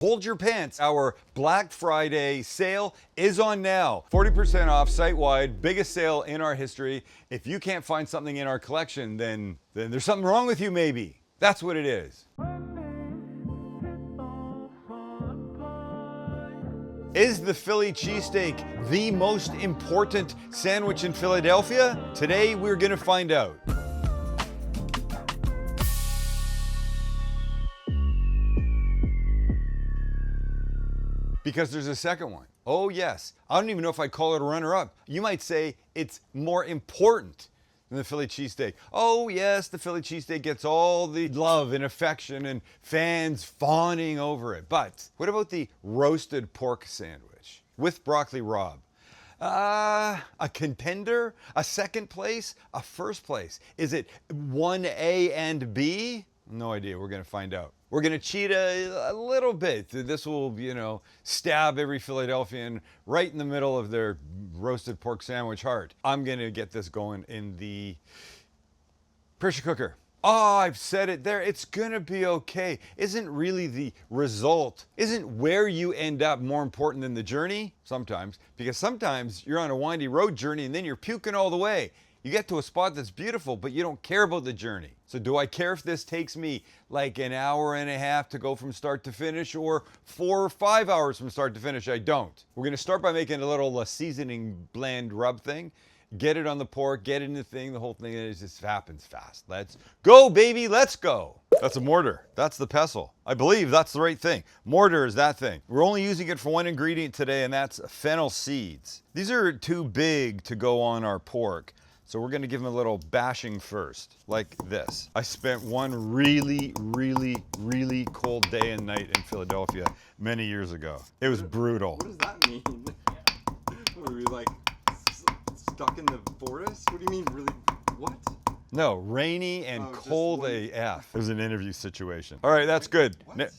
Hold your pants. Our Black Friday sale is on now. 40% off site-wide, biggest sale in our history. If you can't find something in our collection, then there's something wrong with you maybe. That's what it is. Is the Philly cheesesteak the most important sandwich in Philadelphia? Today we're gonna find out. Because there's a second one. Oh yes, I don't even know if I'd call it a runner-up. You might say it's more important than the Philly cheesesteak. Oh yes, the Philly cheesesteak gets all the love and affection and fans fawning over it. But what about the roasted pork sandwich with broccoli rabe? A contender, a second place, a first place. Is it 1A and B? No idea, we're gonna find out. We're gonna cheat a little bit. This will, stab every Philadelphian right in the middle of their roasted pork sandwich heart. I'm gonna get this going in the pressure cooker. Oh, I've said it there. It's gonna be okay. Isn't really the result, isn't where you end up more important than the journey? Sometimes, because sometimes you're on a windy road journey and then you're puking all the way. You get to a spot that's beautiful, but you don't care about the journey. So do I care if this takes me like an hour and a half to go from start to finish or 4 or 5 hours from start to finish? I don't. We're gonna start by making a little seasoning blend rub thing. Get it on the pork, get it in the thing, the whole thing, it just happens fast. Let's go, baby, let's go. That's a mortar, that's the pestle. I believe that's the right thing. Mortar is that thing. We're only using it for one ingredient today, and that's fennel seeds. These are too big to go on our pork. So we're gonna give them a little bashing first, like this. I spent one really, really, really cold day and night in Philadelphia many years ago. It was brutal. What does that mean? What, are we like stuck in the forest? What do you mean really, what? No, rainy and cold AF. It was an interview situation. All right, that's good. What?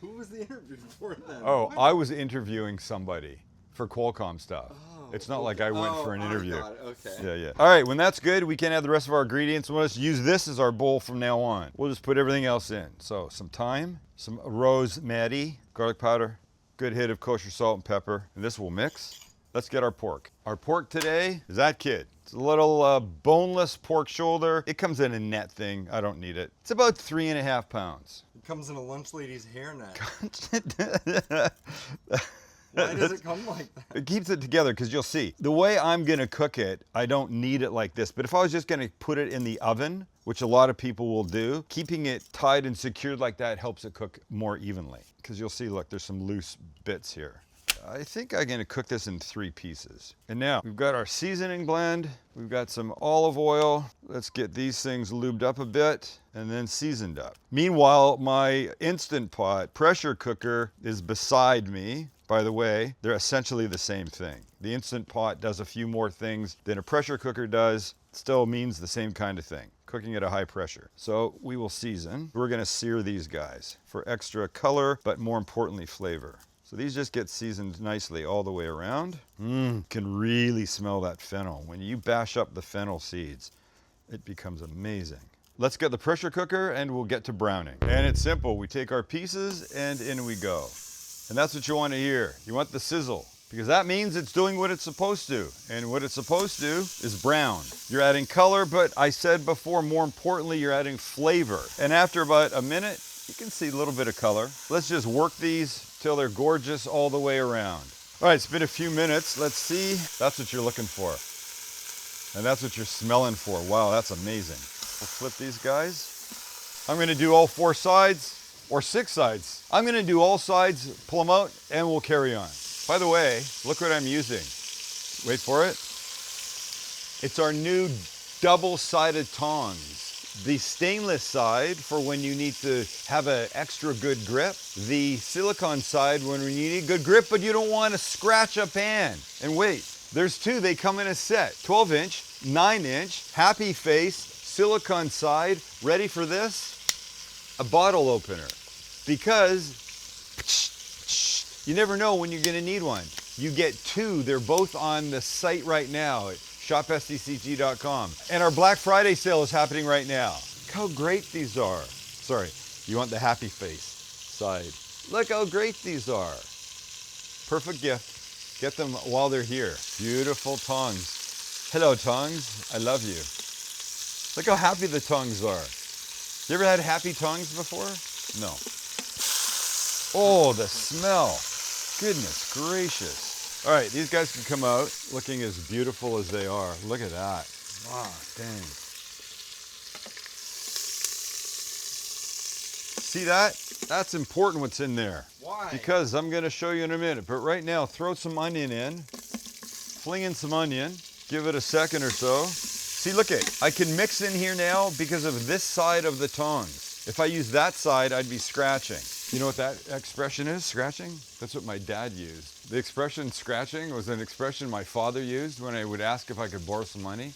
Who was the interview for then? Oh, What? I was interviewing somebody for Qualcomm stuff. It's not like I went for an interview. Got it. Okay. Yeah. All right, when that's good, we can add the rest of our ingredients. We'll just use this as our bowl from now on. We'll just put everything else in. So some thyme, some rosemary, garlic powder, good hit of kosher salt and pepper, and this will mix. Let's get our pork. Our pork today is that kid. It's a little boneless pork shoulder. It comes in a net thing. I don't need it. It's about 3.5 pounds. It comes in a lunch lady's hairnet. Why does it come like that? It keeps it together because you'll see. The way I'm gonna cook it, I don't need it like this, but if I was just gonna put it in the oven, which a lot of people will do, keeping it tied and secured like that helps it cook more evenly. Because you'll see, look, there's some loose bits here. I think I'm gonna cook this in 3 pieces. And now, we've got our seasoning blend, we've got some olive oil. Let's get these things lubed up a bit and then seasoned up. Meanwhile, my Instant Pot pressure cooker is beside me. By the way, they're essentially the same thing. The Instant Pot does a few more things than a pressure cooker does. Still means the same kind of thing, cooking at a high pressure. So we will season. We're gonna sear these guys for extra color, but more importantly, flavor. So these just get seasoned nicely all the way around. Can really smell that fennel. When you bash up the fennel seeds, it becomes amazing. Let's get the pressure cooker and we'll get to browning. And it's simple. We take our pieces and in we go. And that's what you want to hear. You want the sizzle, because that means it's doing what it's supposed to. And what it's supposed to is brown. You're adding color, but I said before, more importantly, you're adding flavor. And after about a minute, you can see a little bit of color. Let's just work these till they're gorgeous all the way around. All right, it's been a few minutes. Let's see. That's what you're looking for. And that's what you're smelling for. Wow, that's amazing. We'll flip these guys. I'm gonna do all 4 sides. Or 6 sides. I'm gonna do all sides, pull them out, and we'll carry on. By the way, look what I'm using. Wait for it. It's our new double-sided tongs. The stainless side for when you need to have an extra good grip. The silicone side when you need good grip, but you don't want to scratch a pan. And wait, there's 2, they come in a set. 12-inch, 9-inch, happy face, silicone side. Ready for this? A bottle opener. Because you never know when you're gonna need one. You get 2, they're both on the site right now at shopstcg.com. And our Black Friday sale is happening right now. Look how great these are. Sorry, you want the happy face side. Look how great these are. Perfect gift. Get them while they're here. Beautiful tongs. Hello, tongs. I love you. Look how happy the tongs are. You ever had happy tongs before? No. Oh, the smell. Goodness gracious. All right, these guys can come out looking as beautiful as they are. Look at that. Wow, dang. See that? That's important what's in there. Why? Because I'm gonna show you in a minute. But right now, throw some onion in. Fling in some onion. Give it a second or so. See, look it. I can mix in here now because of this side of the tongs. If I use that side, I'd be scratching. You know what that expression is, scratching? That's what my dad used. The expression scratching was an expression my father used when I would ask if I could borrow some money.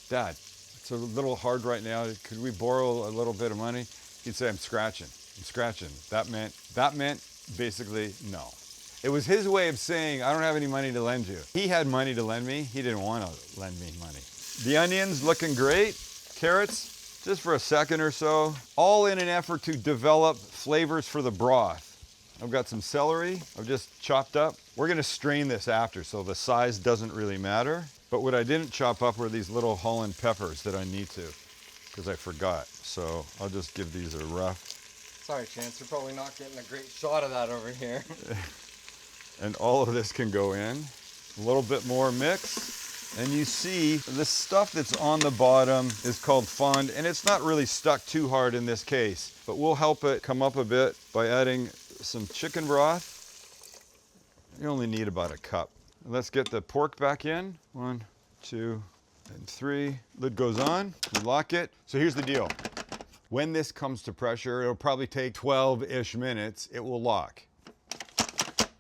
Dad, it's a little hard right now. Could we borrow a little bit of money? He'd say, I'm scratching. I'm scratching. That meant basically no. It was his way of saying, I don't have any money to lend you. He had money to lend me. He didn't want to lend me money. The onions looking great. Carrots, just for a second or so. All in an effort to develop flavors for the broth. I've got some celery I've just chopped up. We're gonna strain this after, so the size doesn't really matter. But what I didn't chop up were these little Holland peppers that I need to, because I forgot. So I'll just give these a rough. Sorry, Chance, we're probably not getting a great shot of that over here. And all of this can go in. A little bit more mix. And you see the stuff that's on the bottom is called fond, and it's not really stuck too hard in this case, but we'll help it come up a bit by adding some chicken broth. You only need about a cup. Let's get the pork back in. 1, 2, and 3. Lid goes on, we lock it. So here's the deal. When this comes to pressure, it'll probably take 12-ish minutes, it will lock.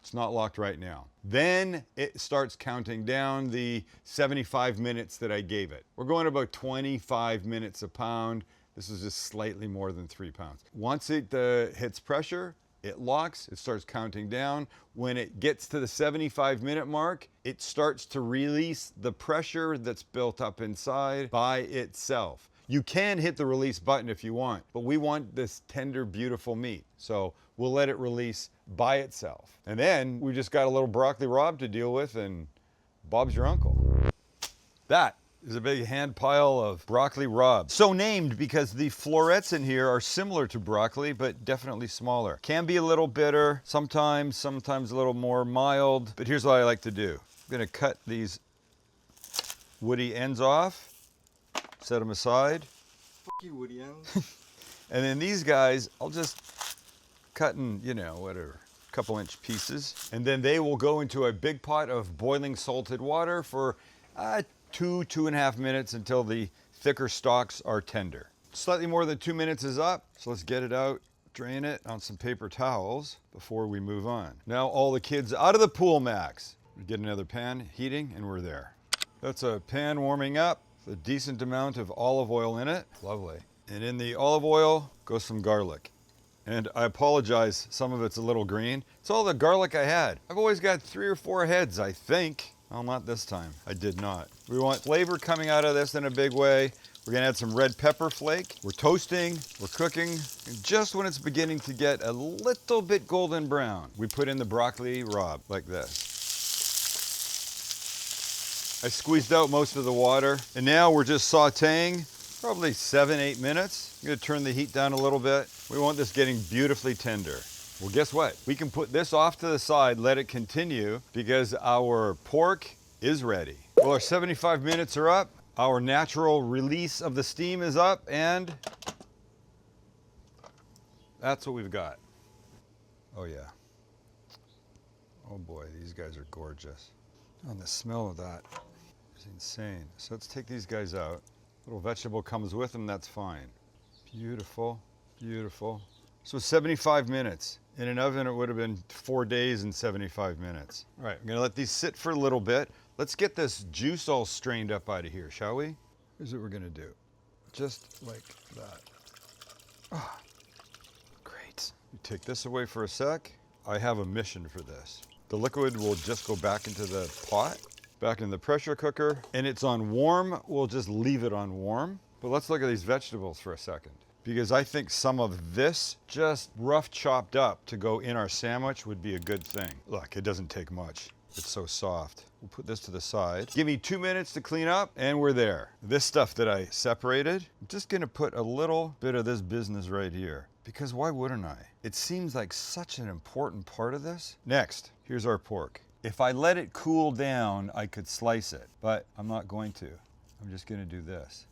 It's not locked right now. Then it starts counting down the 75 minutes that I gave it. We're going about 25 minutes a pound. This is just slightly more than 3 pounds. Once it hits pressure, it locks, it starts counting down. When it gets to the 75-minute mark, it starts to release the pressure that's built up inside by itself. You can hit the release button if you want, but we want this tender, beautiful meat. So we'll let it release by itself. And then we just got a little broccoli rabe to deal with, and Bob's your uncle. That is a big hand pile of broccoli rabe. So named because the florets in here are similar to broccoli, but definitely smaller. Can be a little bitter, sometimes a little more mild, but here's what I like to do. I'm gonna cut these woody ends off, set them aside. Fuck you, Woody ends. And then these guys, I'll just cut in, you know, whatever, couple inch pieces. And then they will go into a big pot of boiling salted water for 2.5 minutes until the thicker stalks are tender. Slightly more than 2 minutes is up, so let's get it out, drain it on some paper towels before we move on. Now all the kids out of the pool, Max. We get another pan heating and we're there. That's a pan warming up, a decent amount of olive oil in it. Lovely. And in the olive oil goes some garlic. And I apologize, some of it's a little green. It's all the garlic I had. I've always got 3 or 4 heads, I think. Well, not this time. I did not. We want flavor coming out of this in a big way. We're gonna add some red pepper flake. We're toasting, we're cooking. And just when it's beginning to get a little bit golden brown, we put in the broccoli rabe like this. I squeezed out most of the water, and now we're just sauteing, probably 7-8 minutes. I'm gonna turn the heat down a little bit. We want this getting beautifully tender. Well, guess what? We can put this off to the side, let it continue, because our pork is ready. Well, our 75 minutes are up. Our natural release of the steam is up, and that's what we've got. Oh yeah. Oh boy, these guys are gorgeous. Oh, the smell of that is insane. So let's take these guys out. Little vegetable comes with them, that's fine. Beautiful, beautiful. So 75 minutes. In an oven, it would have been 4 days and 75 minutes. All right, I'm gonna let these sit for a little bit. Let's get this juice all strained up out of here, shall we? Here's what we're gonna do. Just like that. Ah, great. You take this away for a sec. I have a mission for this. The liquid will just go back into the pot, back in the pressure cooker, and it's on warm. We'll just leave it on warm. But let's look at these vegetables for a second. because I think some of this just rough chopped up to go in our sandwich would be a good thing. Look, it doesn't take much. It's so soft. We'll put this to the side. Give me 2 minutes to clean up and we're there. This stuff that I separated, I'm just gonna put a little bit of this business right here, because why wouldn't I? It seems like such an important part of this. Next, here's our pork. If I let it cool down, I could slice it, but I'm not going to. I'm just gonna do this.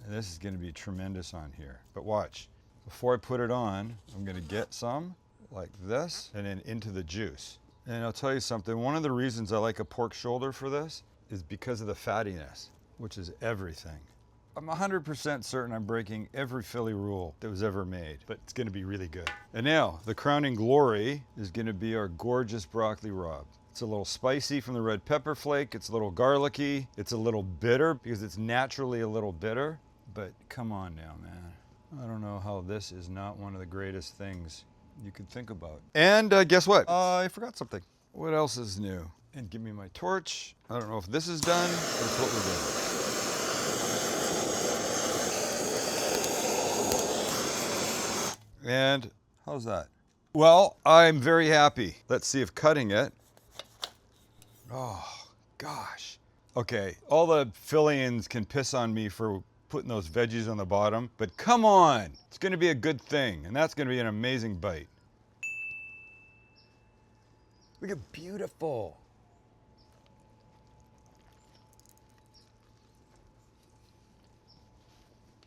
And this is gonna be tremendous on here. But watch, before I put it on, I'm gonna get some like this and then into the juice. And I'll tell you something, one of the reasons I like a pork shoulder for this is because of the fattiness, which is everything. I'm 100% certain I'm breaking every Philly rule that was ever made, but it's gonna be really good. And now, the crowning glory is gonna be our gorgeous broccoli rabe. It's a little spicy from the red pepper flake, it's a little garlicky, it's a little bitter because it's naturally a little bitter, but come on now, man. I don't know how this is not one of the greatest things you could think about. And guess what? I forgot something. What else is new? And give me my torch. I don't know if this is done, but it's what we're doing. And how's that? Well, I'm very happy. Let's see if cutting it. Oh, gosh. Okay, all the Phillians can piss on me for putting those veggies on the bottom, but come on, it's gonna be a good thing, and that's gonna be an amazing bite. Look at beautiful.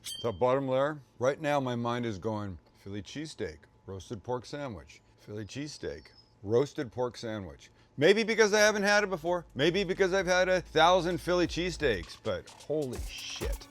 So bottom layer, right now my mind is going Philly cheesesteak, roasted pork sandwich, Philly cheesesteak, roasted pork sandwich. Maybe because I haven't had it before, maybe because I've had 1,000 Philly cheesesteaks, but holy shit.